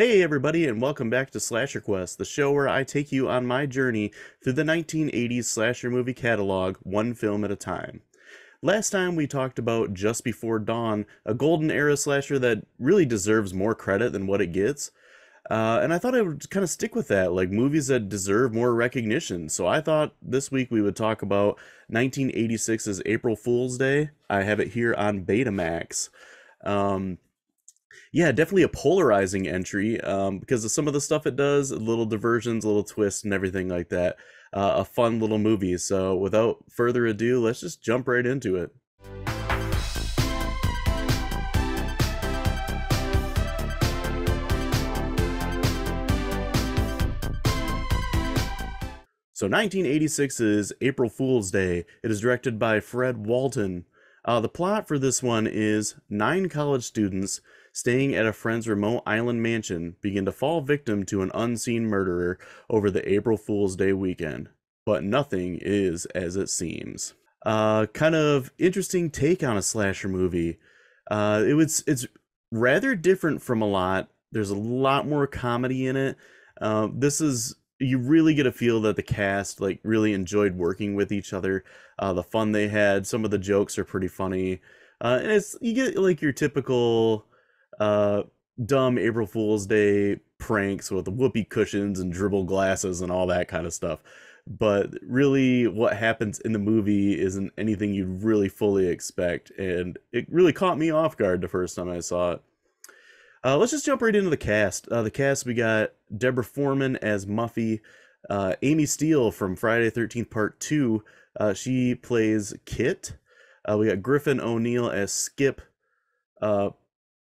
Hey everybody, and welcome back to Slasher Quest, the show where I take you on my journey through the 1980s slasher movie catalog, one film at a time. Last time we talked about Just Before Dawn, a golden era slasher that really deserves more credit than what it gets. And I thought I would kind of stick with that, like movies that deserve more recognition. So I thought this week we would talk about 1986's April Fool's Day. I have it here on Betamax. Um, yeah, definitely a polarizing entry because of some of the stuff it does, little diversions, little twists, and everything like that. A fun little movie. So, without further ado, let's just jump right into it. So, 1986's April Fool's Day. It is directed by Fred Walton. The plot for this one is 9 college students staying at a friend's remote island mansion begin to fall victim to an unseen murderer over the April Fool's Day weekend. But nothing is as it seems. Kind of interesting take on a slasher movie. It's rather different from a lot. There's a lot more comedy in it. This is You really get a feel that the cast like really enjoyed working with each other. The fun they had, some of the jokes are pretty funny, and it's you get like your typical uh, dumb April Fool's Day pranks with whoopee cushions and dribble glasses and all that kind of stuff. But really, what happens in the movie isn't anything you'd really fully expect, and it really caught me off guard the first time I saw it. Let's just jump right into the cast. We got Deborah Foreman as Muffy, Amy Steele from Friday the 13th Part 2. She plays Kit. We got Griffin O'Neill as Skip. Uh,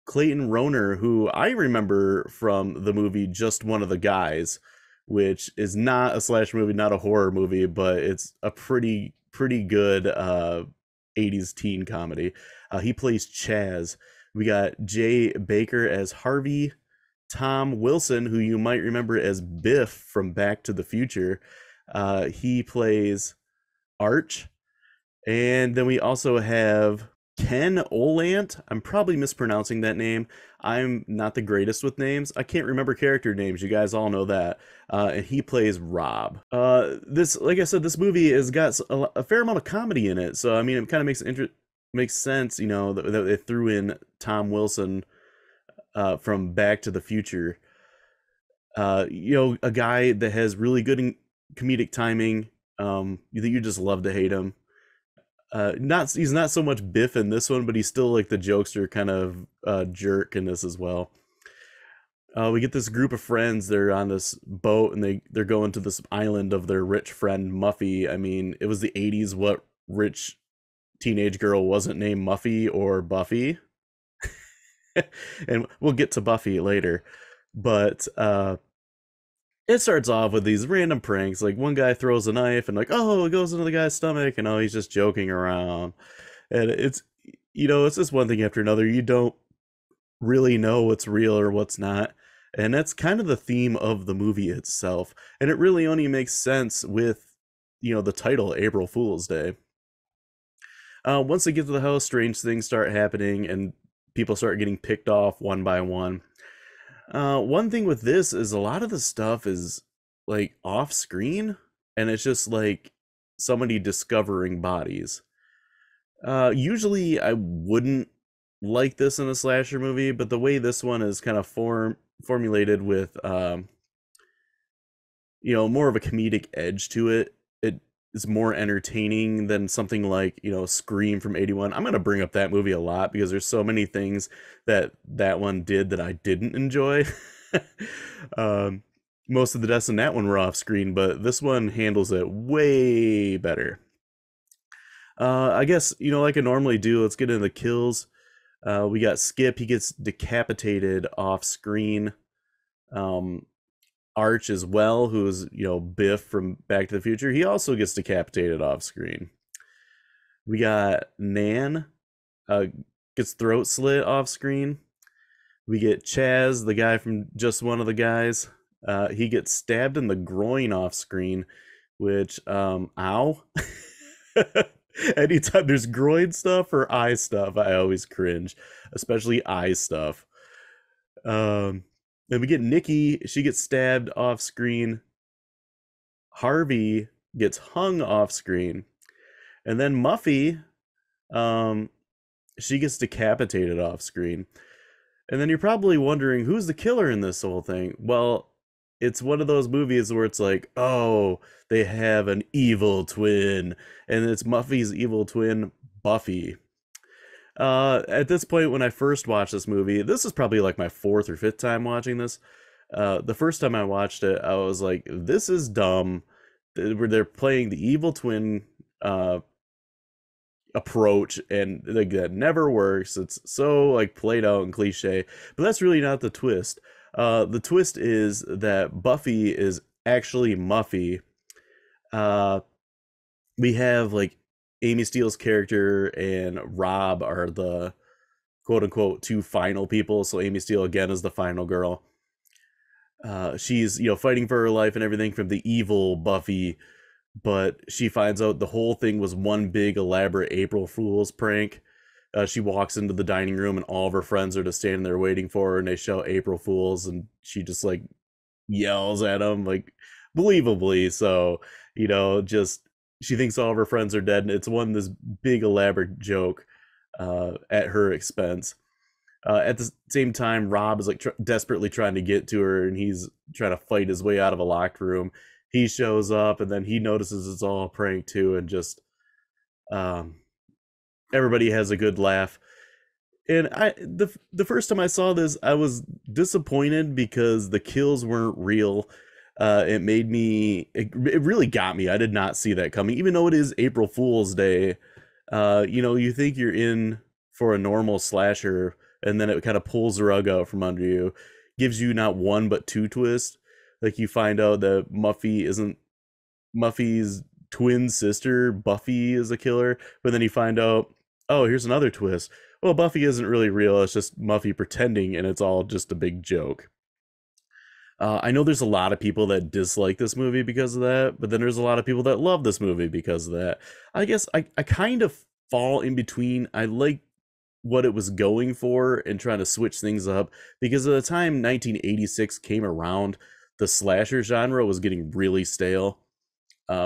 Clayton Roner, who I remember from the movie Just One of the Guys, which is not a slash movie, not a horror movie, but it's a pretty good 80s teen comedy. He plays Chaz. We got Jay Baker as Harvey, Tom Wilson, who you might remember as Biff from Back to the Future. He plays Arch. And then we also have Ken Olant. I'm probably mispronouncing that name. I'm not the greatest with names. I can't remember character names. You guys all know that. And he plays Rob. Like I said, this movie has got a fair amount of comedy in it. So I mean, it kind of makes sense, that they threw in Tom Wilson from Back to the Future. A guy that has really good comedic timing. You just love to hate him. Not He's not so much Biff in this one, but he's still like the jokester kind of jerk in this as well. We get this group of friends. They're on this boat and they're going to this island of their rich friend Muffy. I mean, it was the 80s. What rich teenage girl wasn't named Muffy or Buffy? And we'll get to Buffy later. But it starts off with these random pranks. Like one guy throws a knife and like, oh, it goes into the guy's stomach, and oh, he's just joking around. And it's just one thing after another. You don't really know what's real or what's not. And that's kind of the theme of the movie itself. And it really only makes sense with, the title April Fool's Day. Once they get to the house, strange things start happening and people start getting picked off one by one. One thing with this is a lot of the stuff is like off screen and it's just like somebody discovering bodies. Usually I wouldn't like this in a slasher movie, but the way this one is kind of formulated with more of a comedic edge to it, it is more entertaining than something like, Scream from 81. I'm going to bring up that movie a lot because there's so many things that one did that I didn't enjoy. um, Most of the deaths in that one were off screen, but this one handles it way better. I guess, like I normally do, let's get into the kills. We got Skip. He gets decapitated off screen. Arch as well, who's Biff from Back to the Future. He also gets decapitated off screen. We got Nan, gets throat slit off screen. We get Chaz, the guy from Just One of the Guys. He gets stabbed in the groin off screen, which ow. Anytime there's groin stuff or eye stuff, I always cringe, especially eye stuff. Then we get Nikki. She gets stabbed off screen. Harvey gets hung off screen, and then Muffy, um, she gets decapitated off screen. And then you're probably wondering who's the killer in this whole thing. Well, it's one of those movies where it's like, oh, they have an evil twin, and it's Muffy's evil twin, Buffy. At this point, when I first watched this movie, this is probably like my fourth or fifth time watching this. The first time I watched it, I was like, this is dumb. Where they're playing the evil twin approach, and like that never works. It's so like played out and cliche, but that's really not the twist. The twist is that Buffy is actually Muffy. uh we have like Amy Steele's character and Rob are the quote unquote two final people, so Amy Steele again is the final girl. She's fighting for her life and everything from the evil Buffy, but she finds out the whole thing was one big elaborate April Fool's prank. She walks into the dining room and all of her friends are just standing there waiting for her, and they shout April Fools, and she just like yells at them like believably. So, just she thinks all of her friends are dead, and it's this big elaborate joke at her expense. At the same time, Rob is like desperately trying to get to her, and he's trying to fight his way out of a locked room. He shows up, and then he notices it's all a prank too, and just um, everybody has a good laugh. And the first time I saw this, I was disappointed because the kills weren't real. It really got me. I did not see that coming, even though it is April Fool's Day. You think you're in for a normal slasher, and then it kind of pulls the rug out from under you, gives you not one but two twists. Like you find out that Muffy's twin sister, Buffy, is a killer, but then you find out, oh, here's another twist. Well, Buffy isn't really real. It's just Muffy pretending, and it's all just a big joke. I know there's a lot of people that dislike this movie because of that, but then there's a lot of people that love this movie because of that. I guess I kind of fall in between. I like what it was going for and trying to switch things up, because at the time 1986 came around, the slasher genre was getting really stale.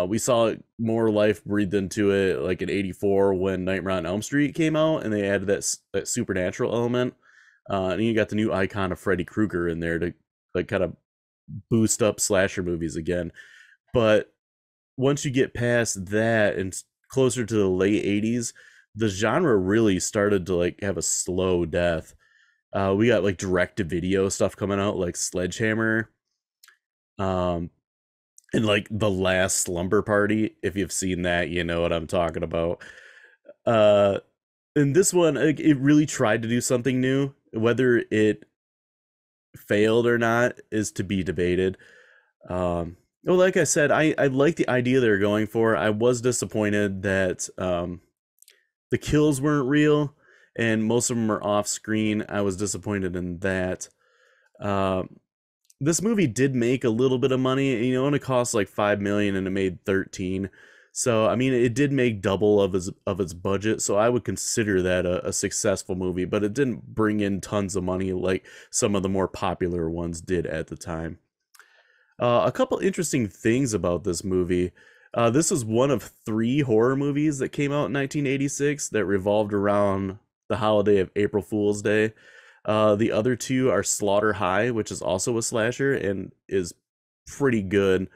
We saw more life breathed into it like in '84 when Nightmare on Elm Street came out, and they added that supernatural element. And you got the new icon of Freddy Krueger in there to like kind of boost up slasher movies again. But once you get past that and closer to the late '80s, the genre really started to like have a slow death. We got like direct to video stuff coming out like Sledgehammer, um, and like The Last Slumber Party. If you've seen that, you know what I'm talking about. Uh, and this one, like, it really tried to do something new. Whether it failed or not is to be debated. Well, like I said, I like the idea they're going for. I was disappointed that the kills weren't real and most of them are off screen. I was disappointed in that. Um, this movie did make a little bit of money. It only cost like 5 million and it made 13. So I mean, it did make double of its budget. So I would consider that a successful movie, but it didn't bring in tons of money like some of the more popular ones did at the time. A couple interesting things about this movie. This is one of three horror movies that came out in 1986 that revolved around the holiday of April Fool's Day. The other two are Slaughter High, which is also a slasher and is pretty good.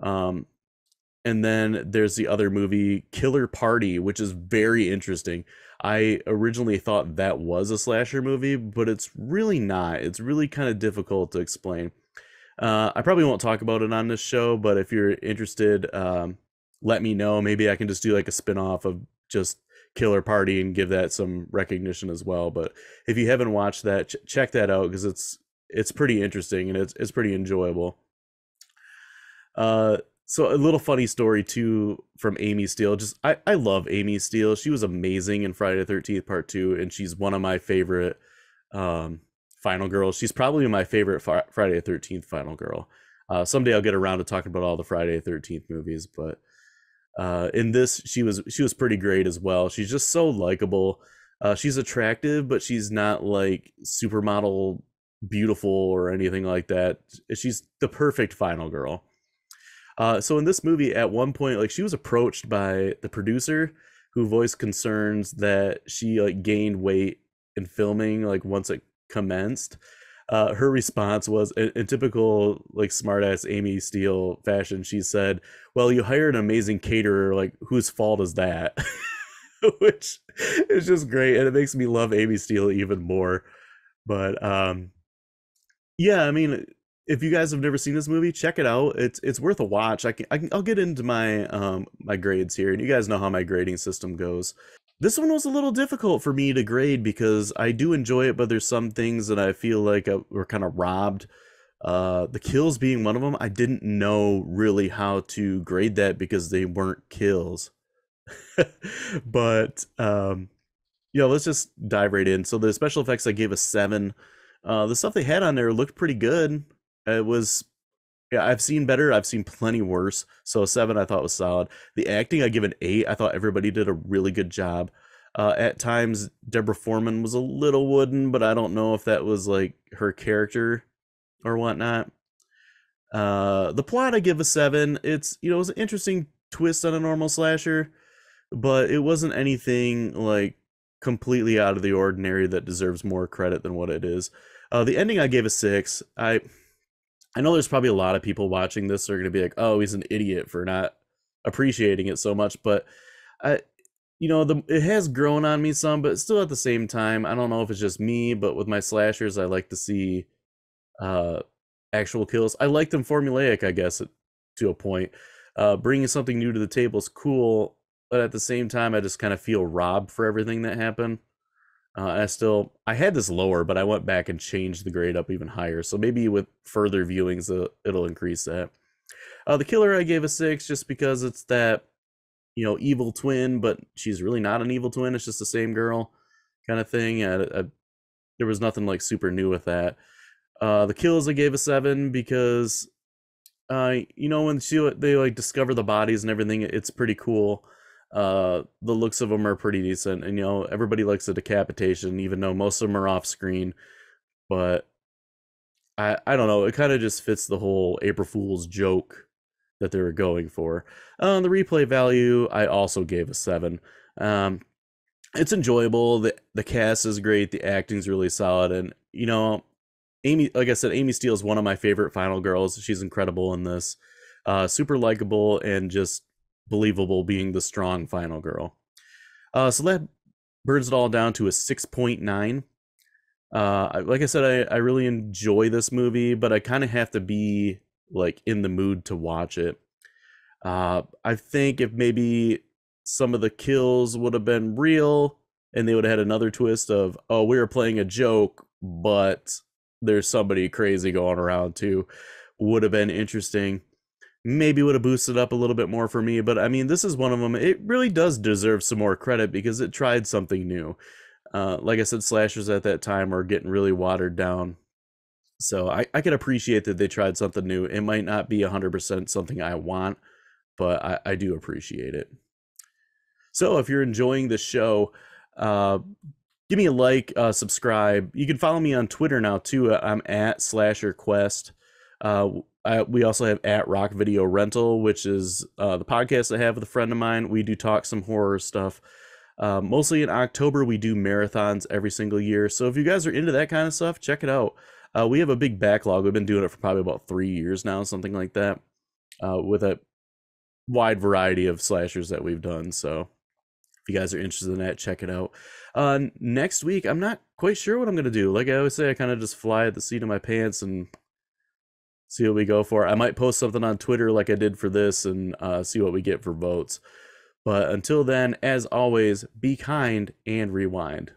Um, and then there's the other movie, Killer Party, which is very interesting. I originally thought that was a slasher movie, but it's really not. It's really kind of difficult to explain. I probably won't talk about it on this show, but if you're interested, let me know. Maybe I can just do like a spin-off of just Killer Party and give that some recognition as well. But if you haven't watched that, check that out because it's pretty interesting and it's pretty enjoyable. Uh, so a little funny story too from Amy Steele. Just I love Amy Steele. She was amazing in Friday the 13th Part 2, and she's one of my favorite um final girls. She's probably my favorite Friday the 13th final girl. Someday I'll get around to talking about all the Friday the 13th movies, but in this she was pretty great as well. She's just so likable. She's attractive, but she's not like supermodel beautiful or anything like that. She's the perfect final girl. So in this movie, at one point, like she was approached by the producer, who voiced concerns that she like gained weight in filming, like once it commenced. Her response was, in typical like smartass Amy Steele fashion, she said, "Well, you hired an amazing caterer. Like, whose fault is that?" Which is just great, and it makes me love Amy Steele even more. But yeah, I mean, if you guys have never seen this movie, check it out. It's worth a watch. I'll get into my my grades here, and you guys know how my grading system goes. This one was a little difficult for me to grade because I do enjoy it, but there's some things that I feel like were kind of robbed. The kills being one of them, I didn't know really how to grade that because they weren't kills. But yeah, let's just dive right in. So the special effects I gave a 7. The stuff they had on there looked pretty good. It was, yeah, I've seen better. I've seen plenty worse. So a 7 I thought was solid. The acting I give an 8. I thought everybody did a really good job. At times, Deborah Foreman was a little wooden, but I don't know if that was like her character or whatnot. The plot I give a 7. It's, you know, it was an interesting twist on a normal slasher, but it wasn't anything like completely out of the ordinary that deserves more credit than what it is. The ending I gave a 6. I know there's probably a lot of people watching this that are going to be like, "Oh, he's an idiot for not appreciating it so much." But I, you know, it has grown on me some, but still at the same time, I don't know if it's just me, but with my slashers, I like to see uh actual kills. I like them formulaic, I guess, to a point. Bringing something new to the table is cool, but at the same time, I just kind of feel robbed for everything that happened. I had this lower, but I went back and changed the grade up even higher. So maybe with further viewings, it'll increase that. The killer I gave a 6 just because it's that, you know, evil twin, but she's really not an evil twin. It's just the same girl kind of thing. There was nothing like super new with that. The kills I gave a 7 because, you know, when they like discover the bodies and everything, it's pretty cool. The looks of them are pretty decent, and you know, everybody likes a decapitation, even though most of them are off screen. But I don't know, it kind of just fits the whole April Fool's joke that they were going for. The replay value I also gave a 7. It's enjoyable. The cast is great, the acting's really solid, and you know, Amy, like I said, Amy Steele is one of my favorite final girls. She's incredible in this. Super likable and just believable being the strong final girl. So that brings it all down to a 6.9. Like I said, I really enjoy this movie, but I kind of have to be like in the mood to watch it. I think if maybe some of the kills would have been real and they would have had another twist of, oh, we were playing a joke, but there's somebody crazy going around too, would have been interesting. Maybe would have boosted up a little bit more for me, but I mean, this is one of them. It really does deserve some more credit because it tried something new. Like I said, slashers at that time were getting really watered down. So I can appreciate that they tried something new. It might not be 100% something I want, but I do appreciate it. So if you're enjoying the show, give me a like, subscribe. You can follow me on Twitter now too. I'm at SlasherQuest. We also have at Rock Video Rental, which is the podcast I have with a friend of mine. We do talk some horror stuff. Mostly in October, we do marathons every single year. So if you guys are into that kind of stuff, check it out. We have a big backlog. We've been doing it for probably about 3 years now, something like that, with a wide variety of slashers that we've done. So if you guys are interested in that, check it out. Next week, I'm not quite sure what I'm going to do. Like I always say, I kind of just fly at the seat of my pants and see what we go for. I might post something on Twitter like I did for this and see what we get for votes. But until then, as always, be kind and rewind.